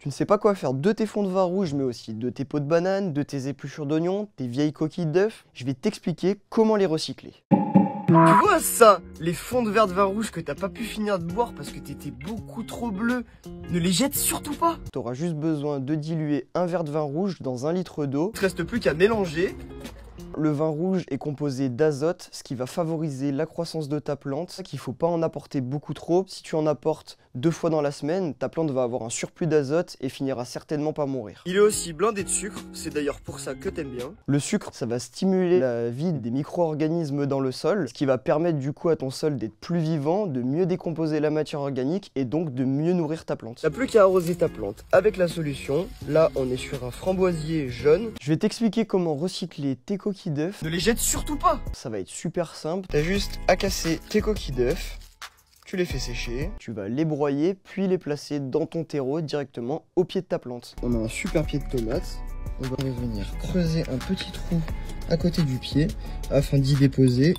Tu ne sais pas quoi faire de tes fonds de vin rouge, mais aussi de tes pots de banane, de tes épluchures d'oignons, tes vieilles coquilles d'œufs. Je vais t'expliquer comment les recycler. Tu vois ça? Les fonds de verre de vin rouge que t'as pas pu finir de boire parce que t'étais beaucoup trop bleu. Ne les jette surtout pas. Tu auras juste besoin de diluer un verre de vin rouge dans 1 litre d'eau. Il te reste plus qu'à mélanger. Le vin rouge est composé d'azote, ce qui va favoriser la croissance de ta plante. Il ne faut pas en apporter beaucoup trop. Si tu en apportes 2 fois dans la semaine, ta plante va avoir un surplus d'azote et finira certainement par mourir. Il est aussi blindé de sucre, c'est d'ailleurs pour ça que t'aimes bien. Le sucre, ça va stimuler la vie des micro-organismes dans le sol, ce qui va permettre du coup à ton sol d'être plus vivant, de mieux décomposer la matière organique et donc de mieux nourrir ta plante. T'as plus qu'à arroser ta plante avec la solution. Là, on est sur un framboisier jaune. Je vais t'expliquer comment recycler tes coquilles d'œufs. Ne les jette surtout pas. Ça va être super simple. T'as juste à casser tes coquilles d'œufs. Tu les fais sécher. Tu vas les broyer puis les placer dans ton terreau directement au pied de ta plante. On a un super pied de tomate. On va venir creuser un petit trou à côté du pied afin d'y déposer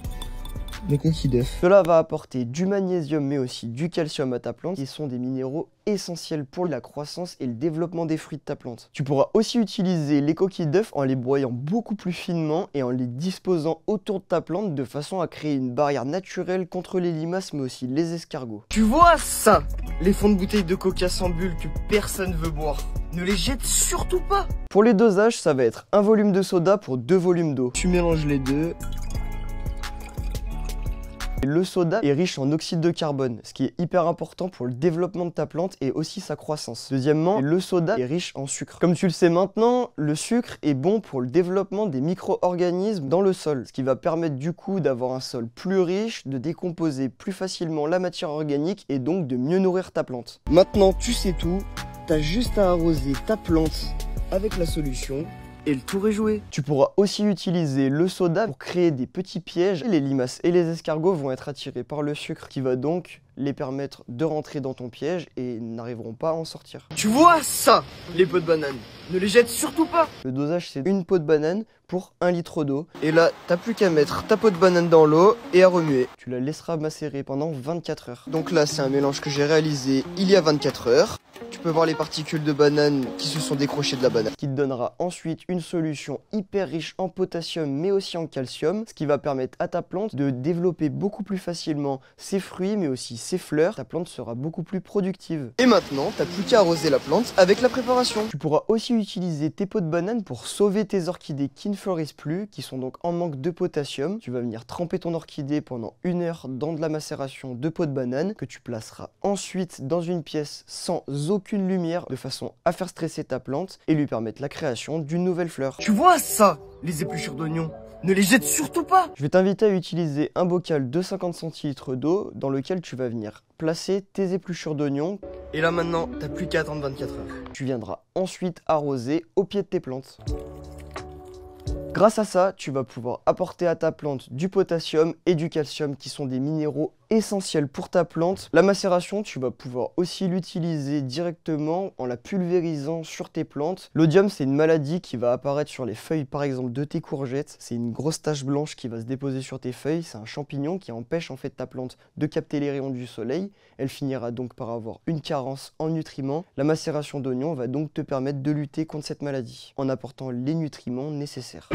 nos coquilles d'œufs. Cela va apporter du magnésium mais aussi du calcium à ta plante qui sont des minéraux essentiels pour la croissance et le développement des fruits de ta plante. Tu pourras aussi utiliser les coquilles d'œufs en les broyant beaucoup plus finement et en les disposant autour de ta plante de façon à créer une barrière naturelle contre les limaces mais aussi les escargots. Tu vois ça? Les fonds de bouteilles de coca sans bulle que personne veut boire. Ne les jette surtout pas. Pour les dosages, ça va être 1 volume de soda pour 2 volumes d'eau. Tu mélanges les deux. Le soda est riche en oxyde de carbone, ce qui est hyper important pour le développement de ta plante et aussi sa croissance. Deuxièmement, le soda est riche en sucre. Comme tu le sais maintenant, le sucre est bon pour le développement des micro-organismes dans le sol, ce qui va permettre du coup d'avoir un sol plus riche, de décomposer plus facilement la matière organique et donc de mieux nourrir ta plante. Maintenant, tu sais tout, t'as juste à arroser ta plante avec la solution. Et le tour est joué. Tu pourras aussi utiliser le soda pour créer des petits pièges. Les limaces et les escargots vont être attirés par le sucre qui va donc les permettre de rentrer dans ton piège et n'arriveront pas à en sortir. Tu vois ça? Les pots de banane. Ne les jette surtout pas. Le dosage c'est une peau de banane pour 1 litre d'eau. Et là, t'as plus qu'à mettre ta peau de banane dans l'eau et à remuer. Tu la laisseras macérer pendant 24 heures. Donc là, c'est un mélange que j'ai réalisé il y a 24 heures. Tu peux voir les particules de banane qui se sont décrochées de la banane. Qui te donnera ensuite une solution hyper riche en potassium mais aussi en calcium, ce qui va permettre à ta plante de développer beaucoup plus facilement ses fruits mais aussi ses fleurs. Ta plante sera beaucoup plus productive. Et maintenant, t'as plus qu'à arroser la plante avec la préparation. Tu pourras aussi utiliser tes pots de banane pour sauver tes orchidées qui ne fleurissent plus, qui sont donc en manque de potassium. Tu vas venir tremper ton orchidée pendant 1 heure dans de la macération de pots de banane que tu placeras ensuite dans une pièce sans aucune lumière de façon à faire stresser ta plante et lui permettre la création d'une nouvelle fleur. Tu vois ça? Les épluchures d'oignons. Ne les jette surtout pas. Je vais t'inviter à utiliser un bocal de 50 centilitres d'eau dans lequel tu vas venir placer tes épluchures d'oignons. Et là maintenant, t'as plus qu'à attendre 24 heures. Tu viendras ensuite arroser au pied de tes plantes. Grâce à ça, tu vas pouvoir apporter à ta plante du potassium et du calcium qui sont des minéraux essentiels pour ta plante. La macération, tu vas pouvoir aussi l'utiliser directement en la pulvérisant sur tes plantes. L'oïdium, c'est une maladie qui va apparaître sur les feuilles par exemple de tes courgettes. C'est une grosse tache blanche qui va se déposer sur tes feuilles. C'est un champignon qui empêche en fait ta plante de capter les rayons du soleil. Elle finira donc par avoir une carence en nutriments. La macération d'oignons va donc te permettre de lutter contre cette maladie en apportant les nutriments nécessaires.